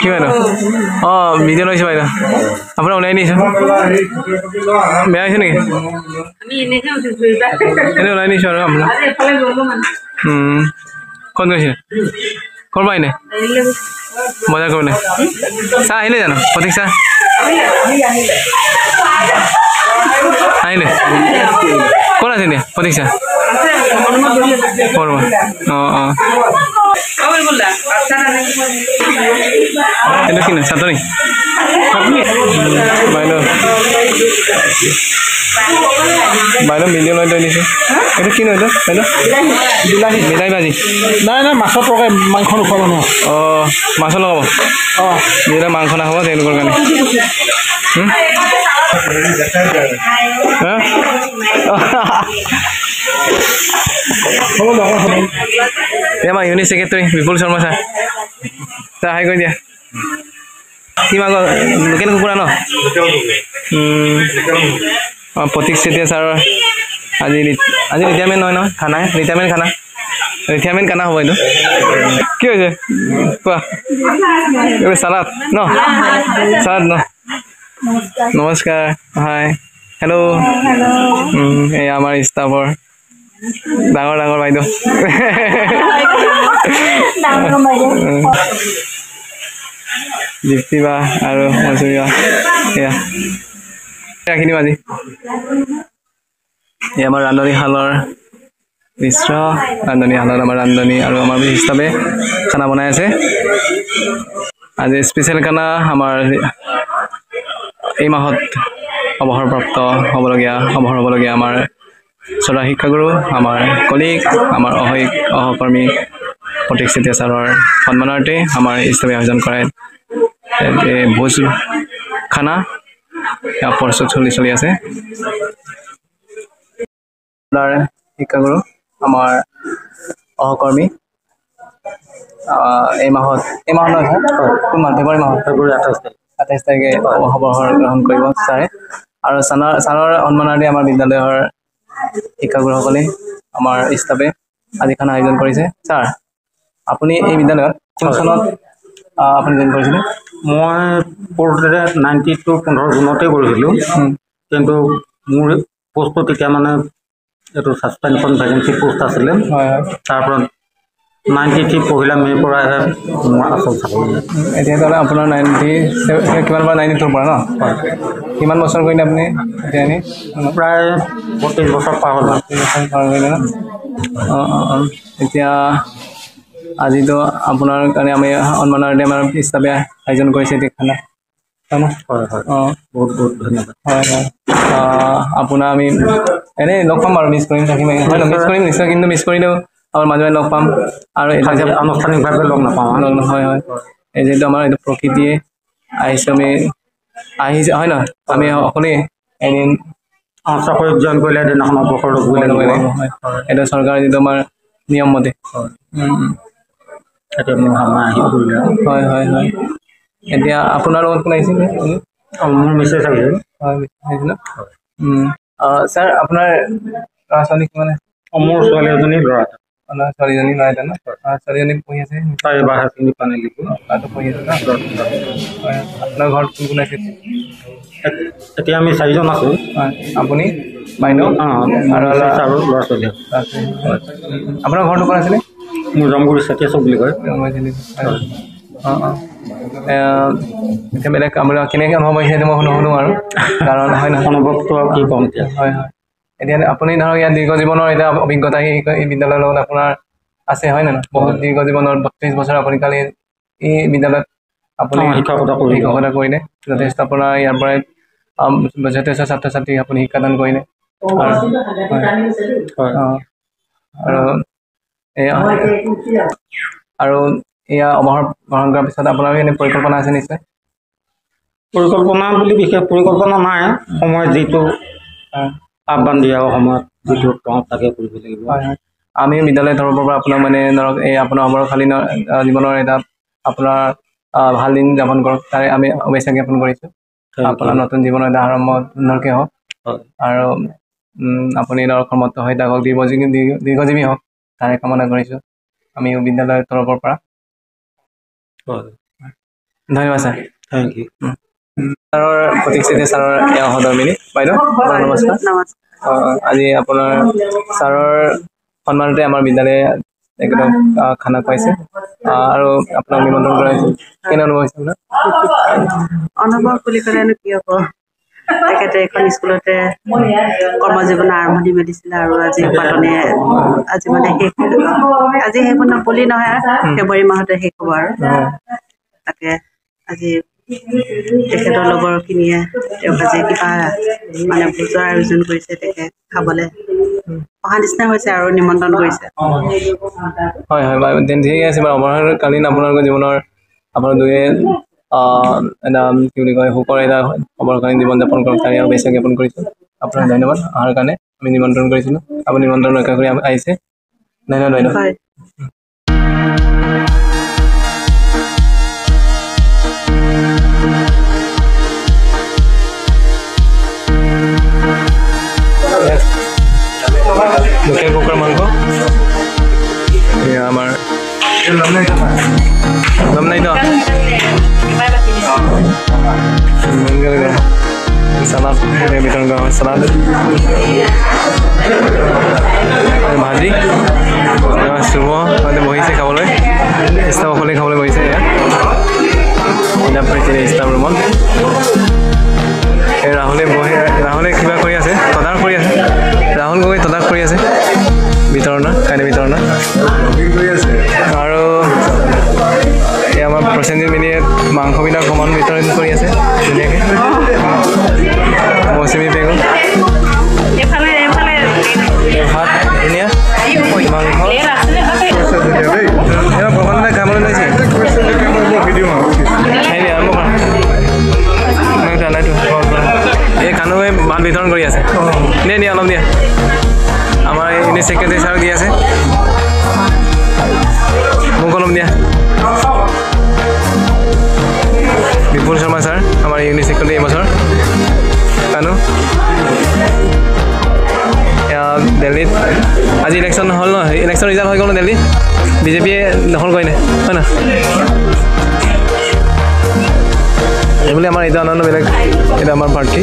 কি বাইদেউ অঁ ভিডিঅ' লৈছোঁ বাইদেউ আপোনাৰ ওলাই নিছোঁ বেয়া হৈছে নেকি এনেই ওলাই নিছোঁ আৰু আপোনাৰ ক'ত গৈছে ক'ৰ পৰা এনে বজাৰ কৰিবলৈ চাহ আহিলে জানো প্ৰতীক চাহ আহিলে ক'ত আছে এতিয়া প্ৰতীক চাহ অঁ অঁ এইটো কি চাটনি বাইদেউ বাইদেউ ভিডিঅ' লৈ লৈ দিছোঁ এইটো কি নহয় বাইদেউ বিলাহী ভাজি নাই নাই মাছৰ তৰকাৰী মাংস নোখোৱা মানুহ অঁ মাছ লগাব অঁ যিহেতু মাংস নাখাব তেওঁলোকৰ কাৰণে এই আমাৰ ইউনিট ছেক্ৰেটাৰী বিপুল শৰ্মা ছাৰ ছাৰ হাই কৰি দিয়া কি মাংস লোকেল কুকুৰা ন অঁ প্ৰতীক চেতিয়া ছাৰৰ আজি ৰিটায়াৰমেণ্ট নহয় নহয় খানা ৰিটায়াৰমেণ্ট খানা হ'ব এইটো কি হৈছে কোৱা চালাদ ন চালাদ ন নমস্কাৰ হাই হেল্ল' এই আমাৰ ষ্টাফৰ ডাঙৰ বাইদেউ দীপ্তি বা আৰু মৌচুমী বা এয়া ৰাখি দিম আজি এই আমাৰ ৰান্ধনীশালৰ দৃশ্য ৰান্ধনীশালত আমাৰ ৰান্ধনী আৰু আমাৰ বিশিষ্টভাৱে খানা বনাই আছে আজি স্পেচিয়েল খানা আমাৰ এই মাহত অৱসৰপ্ৰাপ্ত হ'বলগীয়া আমাৰ শ্ৰদ্ধা শিক্ষাগুৰু আমাৰ কলিগ আমাৰ সহকৰ্মী প্ৰতীক চেতিয়া ছাৰৰ সন্মানাৰ্থে আমাৰ ষ্টাফে আয়োজন কৰে ভোজ খানা প্ৰস্তুত চলি আছে শিক্ষাগুৰু আমাৰ সহকৰ্মী এই মাহত নহয় কোন মাহ ফেব্ৰুৱাৰী মাহত ফেব্ৰুৱাৰী 28 তাৰিখে অৱসৰ গ্ৰহণ কৰিব ছাৰে আৰু ছাৰৰ সন্মানাৰ্থে আমাৰ বিদ্যালয়ৰ শিক্ষাগুৰুসকলে আমাৰ ষ্টাফে আজি খানা আয়োজন কৰিছে ছাৰ আপুনি এই বিদ্যালয়ত কোন চনত আপুনি জইন কৰিছিলে মই 15 জুনতে কৰিছিলোঁ কিন্তু মোৰ পোষ্টটো তেতিয়া মানে এইটো ছাছপেনশ্যন ভেকেঞ্চি পোষ্ট আছিলে তাৰ পৰা 93 পহিলা মে'ৰ পৰাহে মোৰ আচল চাকৰি এতিয়া তাহলে আপোনাৰ 90 কিমান পৰা 92 পৰা ন কিমান বছৰ কৰিলে আপুনি এতিয়া এনেই প্ৰায় 32 বছৰ পাৰ হ'ল কৰিলে ন এতিয়া আজিতো আপোনাৰ কাৰণে আমি সন্মানাৰ্থে আমাৰ ষ্টাফে আয়োজন কৰিছে এতিয়া খানা হয় ন হয় বহুত ধন্যবাদ হয় আপোনাৰ আমি এনেই লগ পাম আৰু মিছ কৰিম থাকিম হয় ন মিছ কৰিম নিশ্চয় কিন্তু মিছ কৰিলেও আমাৰ মাজে লগ পাম আৰু আনুষ্ঠানিকভাৱে লগ নাপাওঁ হয় এই যিহেতু আমাৰ এইটো প্ৰকৃতিয়ে আহিছে হয় নহয় আমি সকলোৱে এদিন চাকৰিত জইন কৰিলে এদিনাখন অৱসৰ ল'বই লাগিব এইটো চৰকাৰৰ যিটো আমাৰ নিয়ম মতে এতিয়া মোৰ সময় আহি পৰিলে হয় এতিয়া আপোনাৰ লগত কোন আহিছিল মোৰ মেছেজ আহিছিল ছাৰ আপোনাৰ ল'ৰা ছোৱালী কিমান মোৰ ছোৱালী এজনী ল'ৰা ছোৱালীজনী ল'ৰা এটা ন ছোৱালীজনী পঢ়ি আছে তাই এবাৰ হায়াৰ ছেকেণ্ডেৰী পানী লিখো তাতো পঢ়ি আছে ন আপোনাৰ ঘৰত কোন আছে এতিয়া আমি 4জন আছোঁ আপুনি বাইদেউ আৰু ল'ৰা ছোৱালী আপোনাৰ ঘৰটো ক'ত আছিলে মোৰ জম্বুৰী চেতিয়া চক বুলি কয় এতিয়া বেলেগ আপোনাৰ কেনেকৈ অনুভৱ হৈছে সেইটো মই নুশুনো আৰু কাৰণ হয় নহয় অনুভৱটো আৰু কি ক'ম এতিয়া হয় এতিয়া আপুনি ধৰক ইয়াত দীৰ্ঘ জীৱনৰ এতিয়া অভিজ্ঞতা এই বিদ্যালয়ৰ লগত আপোনাৰ আছে হয় নহয় বহুত দীৰ্ঘ জীৱনৰ 32 বছৰ আপুনি কালি এই বিদ্যালয়ত আপুনি শিক্ষকতা কৰিলে যথেষ্ট আপোনাৰ ইয়াৰ পৰাই যথেষ্ট ছাত্ৰ ছাত্ৰীক আপুনি শিক্ষাদান কৰিলে আৰু এয়া অৱসৰ গ্ৰহণ কৰাৰ পিছত আপোনাৰ এনে পৰিকল্পনা আছে নিশ্চয় পৰিকল্পনা বুলি বিশেষ পৰিকল্পনা নাই সময়ত যিটো আহ্বান দিয়া সময়ত যিটো তাকে কৰিব লাগিব আমি বিদ্যালয়ৰ তৰফৰ পৰা আপোনাক মানে ধৰক এই আপোনাৰ অৱসৰকালীন জীৱনৰ এটা আপোনাৰ ভাল দিন যাপন কৰক তাৰে আমি শুভেচ্ছা জ্ঞাপন কৰিছোঁ আপোনাৰ নতুন জীৱনৰ এটা আৰম্ভ সুন্দৰকৈ হওক আৰু আপুনি ধৰক কৰ্মৰত হৈ থাকক দীৰ্ঘজীৱী হওক তাৰে কামনা কৰিছোঁ আমি বিদ্যালয়ৰ তৰফৰ পৰা হয় ধন্যবাদ ছাৰ থেংক ইউ ছাৰৰ প্ৰতীক চেত্ৰী ছাৰৰ এয়া সহধৰ্মিনী বাইদেউ নমস্কাৰ আজি আপোনাৰ ছাৰৰ সন্মানতে আমাৰ বিদ্যালয়ে একদম খানা খুৱাইছে আৰু আপোনাক নিমন্ত্ৰণ কৰাইছে কেনে অনুভৱ হৈছে আপোনাৰ অনুভৱ বুলি ক'লেনো কি হ'ব তেখেতে এখন স্কুলতে কৰ্মজীৱন আৰম্ভণি মেলিছিলে আৰু আজি পাতনে আজি মানে শেষ আজি শেষ বুলি নহয় ফেব্ৰুৱাৰী মাহতে শেষ হ'ব আৰু তাকে আজি তেখেতৰ লগৰখিনিয়ে তেওঁক আজি কিবা মানে ভোজৰ আয়োজন কৰিছে তেখেত খাবলৈ অহা নিচিনা হৈছে আৰু নিমন্ত্ৰণ কৰিছে হয় হয় ঠিক আছে বাৰু অৱসৰকালীন আপোনালোকৰ জীৱনৰ আপোনাৰ দুয়ে এটা কি বুলি কয় সুখৰ এটা অৱসৰকালীন জীৱন যাপন কৰক তাৰে শুভেচ্ছা জ্ঞাপন কৰিছোঁ আপোনাক ধন্যবাদ অহাৰ কাৰণে আমি নিমন্ত্ৰণ কৰিছিলোঁ আপুনি নিমন্ত্ৰণ ৰক্ষা কৰি আহিছে ধন্যবাদ বাইদেউ হয় লোকেল কুকুৰাৰ মাংস এয়া আমাৰ দম নাইতো চালাড বিতৰণ কৰা হয় চালাড ভাজি শুভ হয়তো বহিছে খাবলৈ ষ্টাফ সকলে খাবলৈ বহিছে এয়া ষ্টাফ ৰুমত এই ৰাহুলে কিবা কৰি আছে তদাৰক কৰি আছে ৰাহুল গগৈ তদাৰক কৰি আছে বিতৰণৰ খাদ্য বিতৰণৰ আৰু এই আমাৰ প্ৰসেনজিৎ মিলিয়ে মাংসবিলাক সমান বিতৰণ কৰি আছে ধুনীয়াকৈ মৌচুমী বেগম ভাত ধুনীয়া মাংস প্ৰবন্ধ খাবলৈ লৈছে এই কানুৱে ভাত বিতৰণ কৰি আছে দিয়া অলপ দিয়া আমাৰ ইউনিট ছেক্ৰেটাৰী ছাৰক দি আছে মোক অলপ দিয়া বিপুল শৰ্মা ছাৰ আমাৰ ইউনিট ছেক্ৰেটাৰী এইবছৰ কানু দিল্লীত আজি ইলেকশ্যন হ'ল ন ইলেকশ্যন ৰিজাল্ট হৈ গ'ল ন দিল্লীত বিজেপিয়ে দখল কৰিলে হয় না এইবুলি আমাৰ এইটো আনন্দ বেলেগ এইটো আমাৰ প্ৰাৰ্থী